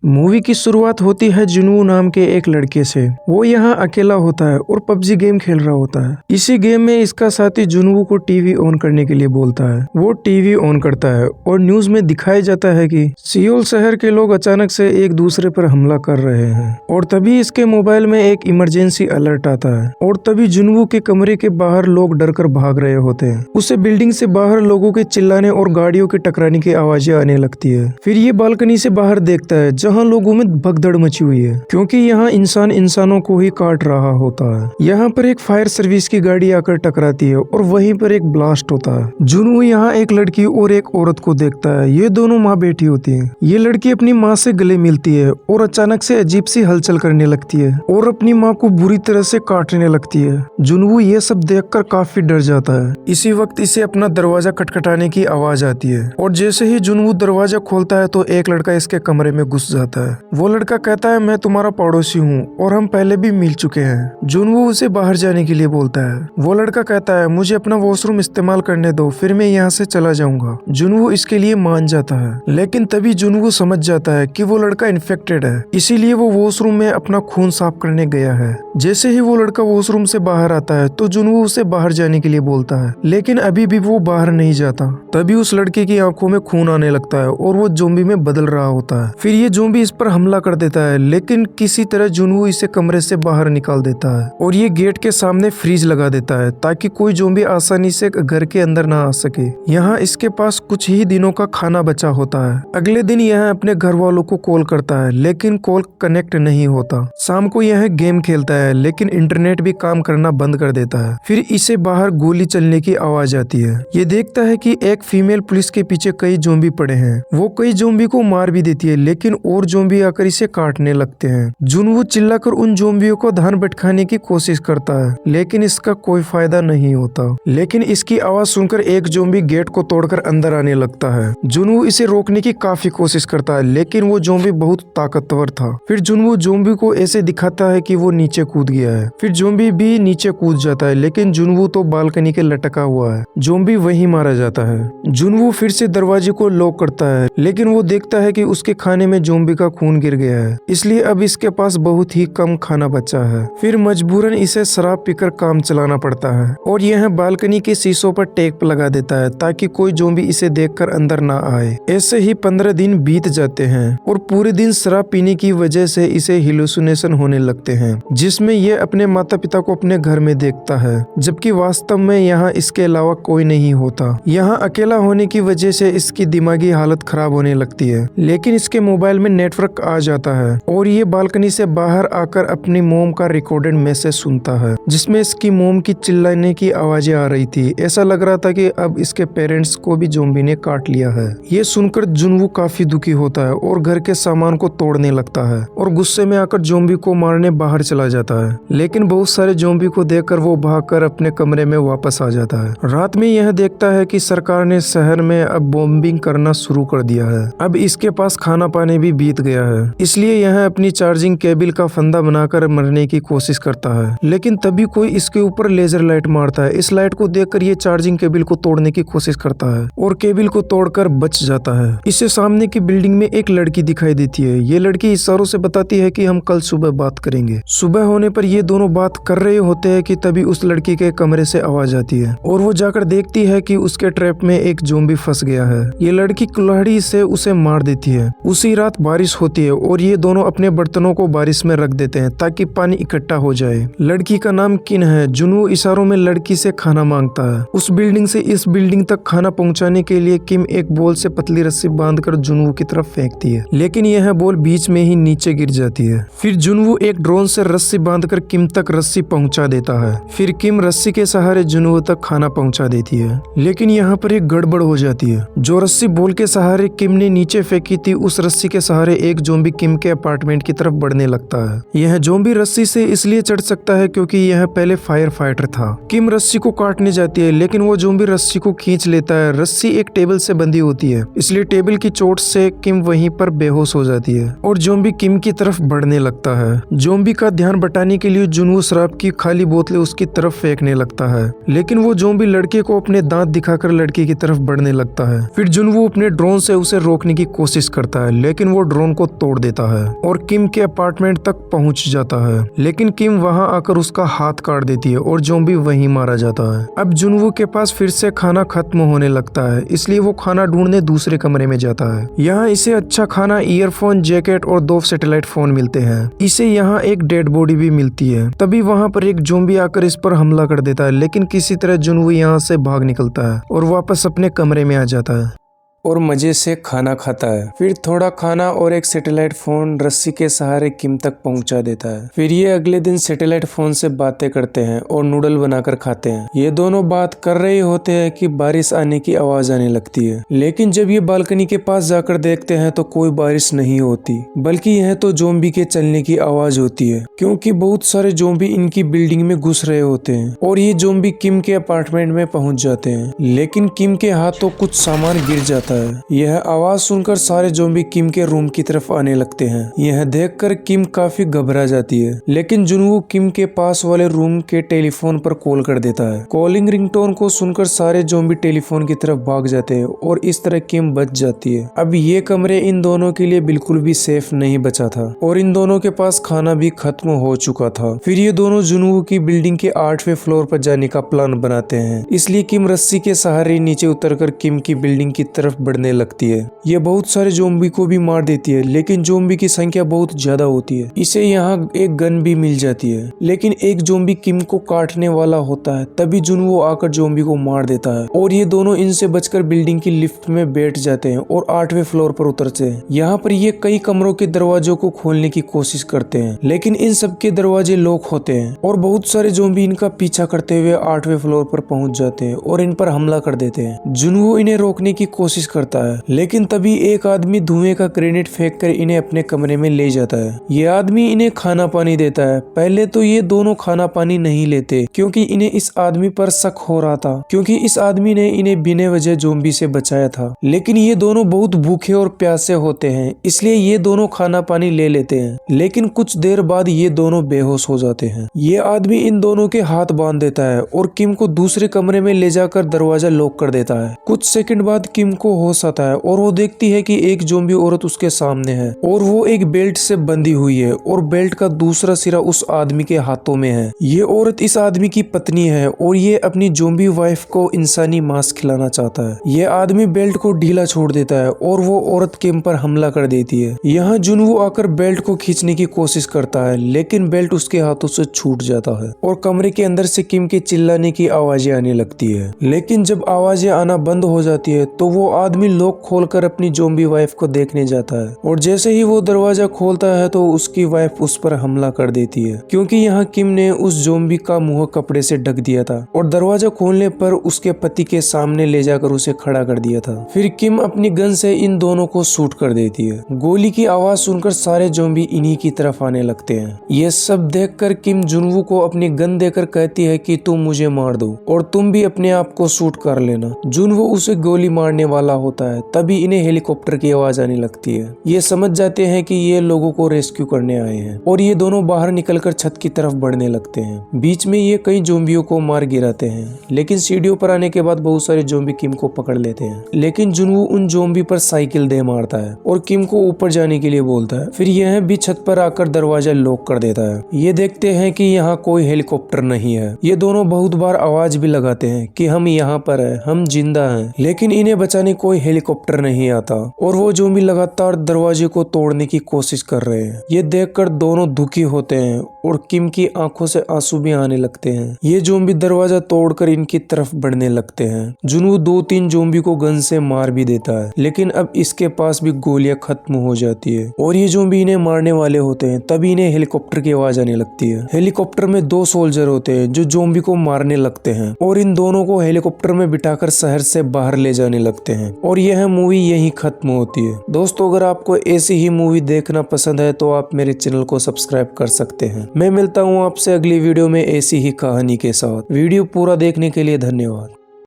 Movie की शुरुआत होती है जुनवू नाम के एक लड़के से। वो यहाँ अकेला होता है और पबजी गेम खेल रहा होता है। इसी गेम में इसका साथी जुनवू को टीवी ऑन करने के लिए बोलता है। वो टीवी ऑन करता है और न्यूज में दिखाया जाता है कि सियोल शहर के लोग अचानक से एक दूसरे पर हमला कर रहे हैं। और तभी इसके मोबाइल में एक इमरजेंसी अलर्ट आता है और तभी जुनवू के कमरे के बाहर लोग डर कर भाग रहे होते हैं। उसे बिल्डिंग से बाहर लोगों के चिल्लाने और गाड़ियों के टकराने की आवाजें आने लगती है। फिर ये बालकनी से बाहर देखता है जहाँ लोगों में भगदड़ मची हुई है, क्योंकि यहाँ इंसान इंसानों को ही काट रहा होता है। यहाँ पर एक फायर सर्विस की गाड़ी आकर टकराती है और वहीं पर एक ब्लास्ट होता है। जुनवू यहाँ एक लड़की और एक औरत को देखता है। ये दोनों माँ बेटी होती है। ये लड़की अपनी माँ से गले मिलती है और अचानक से अजीब सी हलचल करने लगती है और अपनी माँ को बुरी तरह से काटने लगती है। जुनवू ये सब देखकर काफी डर जाता है। इसी वक्त इसे अपना दरवाजा खटखटाने की आवाज आती है और जैसे ही जुनवू दरवाजा खोलता है तो एक लड़का इसके कमरे में घुस जाता है। वो लड़का कहता है, मैं तुम्हारा पड़ोसी हूँ और हम पहले भी मिल चुके हैं। जुनवू उसे बाहर जाने के लिए बोलता है। वो लड़का कहता है, मुझे अपना वॉशरूम इस्तेमाल करने दो, फिर मैं यहाँ से चला जाऊंगा। जुनवू इसके लिए मान जाता है, लेकिन तभी जुनवू समझ जाता है कि वो लड़का इन्फेक्टेड है, इसीलिए वो वॉशरूम में अपना खून साफ करने गया है। जैसे ही वो लड़का वॉशरूम से बाहर आता है तो जुनवू उसे बाहर जाने के लिए बोलता है, लेकिन अभी भी वो बाहर नहीं जाता। तभी उस लड़के की आंखों में खून आने लगता है और वो ज़ॉम्बी में बदल रहा होता है। फिर ये ज़ॉम्बी इस पर हमला कर देता है, लेकिन किसी तरह जुनवू इसे कमरे से बाहर निकाल देता है और ये गेट के सामने फ्रीज लगा देता है ताकि कोई ज़ॉम्बी आसानी से घर के अंदर ना आ सके। यहाँ इसके पास कुछ ही दिनों का खाना बचा होता है। अगले दिन यह अपने घर वालों को कॉल करता है, लेकिन कॉल कनेक्ट नहीं होता। शाम को यह गेम खेलता है, लेकिन इंटरनेट भी काम करना बंद कर देता है। फिर इसे बाहर गोली चलने की आवाज आती है। ये देखता है कि एक फीमेल पुलिस के पीछे कई ज़ॉम्बी पड़े हैं। वो कई ज़ॉम्बी को मार भी देती है, लेकिन और ज़ॉम्बी आकर इसे काटने लगते हैं। जुनवू चिल्लाकर उन ज़ॉम्बियों को ध्यान भटकाने की कोशिश करता है, लेकिन इसका कोई फायदा नहीं होता। लेकिन इसकी आवाज सुनकर एक ज़ॉम्बी गेट को तोड़कर अंदर आने लगता है। जुनवू इसे रोकने की काफी कोशिश करता है, लेकिन वो ज़ॉम्बी बहुत ताकतवर था। फिर जुनवू ज़ॉम्बी को ऐसे दिखाता है कि वो नीचे कूद गया है। फिर ज़ॉम्बी भी नीचे कूद जाता है, लेकिन जुनवू तो बालकनी के लटका हुआ है। ज़ॉम्बी वहीं मारा जाता है। जुनवू फिर से दरवाजे को लॉक करता है, लेकिन वो देखता है कि उसके खाने में ज़ॉम्बी का खून गिर गया है, इसलिए अब इसके पास बहुत ही कम खाना बचा है। फिर मजबूरन इसे शराब पीकर काम चलाना पड़ता है और यह बालकनी के शीशों पर टेप लगा देता है ताकि कोई ज़ॉम्बी इसे देखकर अंदर ना आए। ऐसे ही 15 दिन बीत जाते हैं और पूरे दिन शराब पीने की वजह से इसे हेलुसिनेशन होने लगते हैं, जिसमें ये अपने माता पिता को अपने घर में देखता है, जबकि वास्तव में यहाँ इसके अलावा कोई नहीं होता। यहाँ अकेला होने की वजह से इसकी दिमागी हालत खराब होने लगती है, लेकिन इसके मोबाइल में नेटवर्क आ जाता है और ये बालकनी से बाहर आकर अपनी मोम का रिकॉर्डेड मैसेज सुनता है, जिसमें इसकी मोम की चिल्लाने की आवाजें आ रही थी। ऐसा लग रहा था कि अब इसके पेरेंट्स को भी ज़ॉम्बी ने काट लिया है। ये सुनकर जुनवू काफी दुखी होता है और घर के सामान को तोड़ने लगता है और गुस्से में आकर ज़ॉम्बी को मारने बाहर चला जाता है, लेकिन बहुत सारे ज़ॉम्बी को देखकर वो भागकर अपने कमरे में वापस आ जाता है। रात में यह देखता है कि सरकार ने शहर में अब बॉम्बिंग करना शुरू कर दिया है। अब इसके पास खाना पानी भी बीत गया है, इसलिए यह अपनी चार्जिंग केबल का फंदा बनाकर मरने की कोशिश करता है, लेकिन तभी कोई इसके ऊपर लेजर लाइट मारता है। इस लाइट को देखकर ये चार्जिंग केबल को तोड़ने की कोशिश करता है और केबल को तोड़कर बच जाता है। इसे सामने की बिल्डिंग में एक लड़की दिखाई देती है। ये लड़की इशारों से बताती है कि हम कल सुबह बात करेंगे। सुबह होने पर ये दोनों बात कर रहे होते हैं कि तभी उस लड़की के कमरे से आवाज आती है और वो जाकर देखती है कि उसके ट्रैप में एक ज़ॉम्बी फंस गया है। ये लड़की कुल्हाड़ी से उसे मार देती है। उसी रात बारिश होती है और ये दोनों अपने बर्तनों को बारिश में रख देते हैं ताकि पानी इकट्ठा हो जाए। लड़की का नाम किन है। जुनवू इशारों में लड़की से खाना मांगता है। उस बिल्डिंग से इस बिल्डिंग तक खाना पहुंचाने के लिए किम एक बॉल से पतली रस्सी बांधकर जुनवू की तरफ फेंकती है, लेकिन यह बॉल बीच में ही नीचे गिर जाती है। फिर जुनवू एक ड्रोन से रस्सी बांधकर किम तक रस्सी पहुंचा देता है। फिर किम रस्सी के सहारे जुनवू तक खाना पहुंचा देती है, लेकिन यहाँ पर एक गड़बड़ हो जाती है। जो रस्सी बॉल के सहारे किम ने नीचे फेंकी थी, उस रस्सी के सहारे एक ज़ॉम्बी किम के अपार्टमेंट की तरफ बढ़ने लगता है। यह ज़ॉम्बी रस्सी से इसलिए चढ़ सकता है क्योंकि यह पहले फायर फाइटर था। किम रस्सी को काटने जाती है, लेकिन वो ज़ॉम्बी रस्सी को खींच लेता है। रस्सी एक टेबल से बंधी होती है, इसलिए टेबल की चोट से किम वहीं पर बेहोश हो जाती है और ज़ॉम्बी किम की तरफ बढ़ने लगता है। ज़ॉम्बी का ध्यान बटाने के लिए जुनवू शराब की खाली बोतलें उसकी तरफ फेंकने लगता है, लेकिन वो ज़ॉम्बी लड़के को अपने दांत दिखाकर लड़की की तरफ बढ़ने लगता है। फिर जुनवू अपने ड्रोन से उसे रोकने की कोशिश करता है, लेकिन वो ड्रोन को तोड़ देता है और किम के अपार्टमेंट तक पहुंच जाता है, लेकिन किम वहां आकर उसका हाथ काट देती है और ज़ॉम्बी वहीं मारा जाता है। अब जुनवू के पास फिर से खाना खत्म होने लगता है, इसलिए वो खाना ढूंढने दूसरे कमरे में जाता है। यहाँ इसे अच्छा खाना, ईयरफोन, जैकेट और 2 सैटेलाइट फोन मिलते हैं। इसे यहाँ एक डेड बॉडी भी मिलती है। तभी वहाँ पर एक ज़ॉम्बी आकर इस पर हमला कर देता है, लेकिन किसी तरह जुनवू यहाँ से भाग निकलता है और वापस अपने कमरे में आ जाता है और मजे से खाना खाता है। फिर थोड़ा खाना और एक सैटेलाइट फोन रस्सी के सहारे किम तक पहुंचा देता है। फिर ये अगले दिन सैटेलाइट फोन से बातें करते हैं और नूडल बनाकर खाते हैं। ये दोनों बात कर रहे होते हैं कि बारिश आने की आवाज आने लगती है, लेकिन जब ये बालकनी के पास जाकर देखते हैं तो कोई बारिश नहीं होती, बल्कि यह तो ज़ॉम्बी के चलने की आवाज होती है, क्योंकि बहुत सारे ज़ॉम्बी इनकी बिल्डिंग में घुस रहे होते हैं और ये ज़ॉम्बी किम के अपार्टमेंट में पहुंच जाते हैं, लेकिन किम के हाथों कुछ सामान गिर जाता है। यह आवाज सुनकर सारे ज़ॉम्बी किम के रूम की तरफ आने लगते हैं। यह देखकर किम काफी घबरा जाती है, लेकिन जुनवू किम के पास वाले रूम के टेलीफोन पर कॉल कर देता है। कॉलिंग रिंगटोन को सुनकर सारे ज़ॉम्बी टेलीफोन की तरफ भाग जाते हैं और इस तरह किम बच जाती है। अब ये कमरे इन दोनों के लिए बिल्कुल भी सेफ नहीं बचा था और इन दोनों के पास खाना भी खत्म हो चुका था। फिर ये दोनों जुनवू की बिल्डिंग के 8वें फ्लोर पर जाने का प्लान बनाते हैं, इसलिए किम रस्सी के सहारे नीचे उतरकर किम की बिल्डिंग की तरफ बढ़ने लगती है। ये बहुत सारे ज़ॉम्बी को भी मार देती है, लेकिन ज़ॉम्बी की संख्या बहुत ज्यादा होती है। इसे यहाँ एक गन भी मिल जाती है, लेकिन एक ज़ॉम्बी किम को काटने वाला होता है। तभी जुनवू आकर ज़ॉम्बी को मार देता है और ये दोनों इनसे बचकर बिल्डिंग की लिफ्ट में बैठ जाते हैं और 8वें फ्लोर पर उतरते हैं। यहाँ पर ये कई कमरों के दरवाजों को खोलने की कोशिश करते हैं, लेकिन इन सब के दरवाजे लॉक होते हैं और बहुत सारे ज़ॉम्बी इनका पीछा करते हुए 8वें फ्लोर पर पहुंच जाते हैं और इन पर हमला कर देते हैं। जुनवू इन्हें रोकने की कोशिश करता है, लेकिन तभी एक आदमी धुएं का ग्रेनेड फेंककर इन्हें अपने कमरे में ले जाता है। ये आदमी इन्हें खाना पानी देता है। पहले तो ये दोनों खाना पानी नहीं लेते, क्योंकि इन्हें इस आदमी पर शक हो रहा था, क्योंकि इस आदमी ने इन्हें बिना वजह ज़ॉम्बी से बचाया था। लेकिन ये दोनों बहुत भूखे और प्यासे होते हैं, इसलिए ये दोनों खाना पानी ले लेते हैं, लेकिन कुछ देर बाद ये दोनों बेहोश हो जाते हैं। ये आदमी इन दोनों के हाथ बांध देता है और किम को दूसरे कमरे में ले जाकर दरवाजा लॉक कर देता है। कुछ सेकंड बाद किम को होश आता है और वो देखती है कि एक ज़ॉम्बी औरत उसके सामने है और वो एक बेल्ट से बंधी हुई है और बेल्ट का दूसरा सिरा उस आदमी के हाथों में है। ये औरत इस आदमी की पत्नी है और ये अपनी ज़ॉम्बी वाइफ को इंसानी मांस खिलाना चाहता है। ये आदमी बेल्ट को ढीला छोड़ देता है और वो औरत किम पर हमला कर देती है। यहाँ जुनवू आकर बेल्ट को खींचने की कोशिश करता है, लेकिन बेल्ट उसके हाथों से छूट जाता है और कमरे के अंदर से किम के चिल्लाने की आवाजें आने लगती है। लेकिन जब आवाजें आना बंद हो जाती है तो वो आदमी लॉक खोलकर अपनी ज़ॉम्बी वाइफ को देखने जाता है और जैसे ही वो दरवाजा खोलता है तो उसकी वाइफ उस पर हमला कर देती है, क्योंकि यहाँ किम ने उस ज़ॉम्बी का मुंह कपड़े से ढक दिया था और दरवाजा खोलने पर उसके पति के सामने ले जाकर उसे खड़ा कर दिया था। फिर किम अपनी गन से इन दोनों को शूट कर देती है। गोली की आवाज सुनकर सारे ज़ॉम्बी इन्हीं की तरफ आने लगते हैं। ये सब देखकर किम जुनवू को अपनी गन देकर कहती है कि तुम मुझे मार दो और तुम भी अपने आप को शूट कर लेना। जुनवू उसे गोली मारने वाला होता है, तभी इन्हें हेलीकॉप्टर की आवाज आने लगती है। ये समझ जाते हैं कि ये लोगों को रेस्क्यू करने आए हैं और ये दोनों बाहर निकलकर छत की तरफ बढ़ने लगते हैं। बीच में ये कई ज़ॉम्बियों को मार गिराते हैं, लेकिन सीढ़ियों पर आने के बाद बहुत सारे ज़ॉम्बी किम को पकड़ लेते हैं। लेकिन जुनवू उन ज़ॉम्बी पर साइकिल दे मारता है और किम को ऊपर जाने के लिए बोलता है। फिर यह भी छत पर आकर दरवाजा लॉक कर देता है। ये देखते हैं कि यहाँ कोई हेलीकॉप्टर नहीं है। ये दोनों बहुत बार आवाज भी लगाते हैं कि हम यहाँ पर है, हम जिंदा हैं, लेकिन इन्हें बचाने कोई हेलीकॉप्टर नहीं आता और वो ज़ॉम्बी लगातार दरवाजे को तोड़ने की कोशिश कर रहे हैं। ये देखकर दोनों दुखी होते हैं और किम की आंखों से आंसू भी आने लगते हैं। ये ज़ॉम्बी दरवाजा तोड़कर इनकी तरफ बढ़ने लगते हैं। जुनवू 2-3 ज़ॉम्बी को गन से मार भी देता है, लेकिन अब इसके पास भी गोलियां खत्म हो जाती है और ये ज़ॉम्बी इन्हें मारने वाले होते हैं। तभी इन्हें हेलीकॉप्टर की आवाज आने लगती है। हेलीकॉप्टर में 2 सोल्जर होते हैं जो ज़ॉम्बी को मारने लगते हैं और इन दोनों को हेलीकॉप्टर में बिठाकर शहर से बाहर ले जाने लगते हैं और यह मूवी यहीं खत्म होती है। दोस्तों, अगर आपको ऐसी ही मूवी देखना पसंद है तो आप मेरे चैनल को सब्सक्राइब कर सकते हैं। मैं मिलता हूँ आपसे अगली वीडियो में ऐसी ही कहानी के साथ। वीडियो पूरा देखने के लिए धन्यवाद।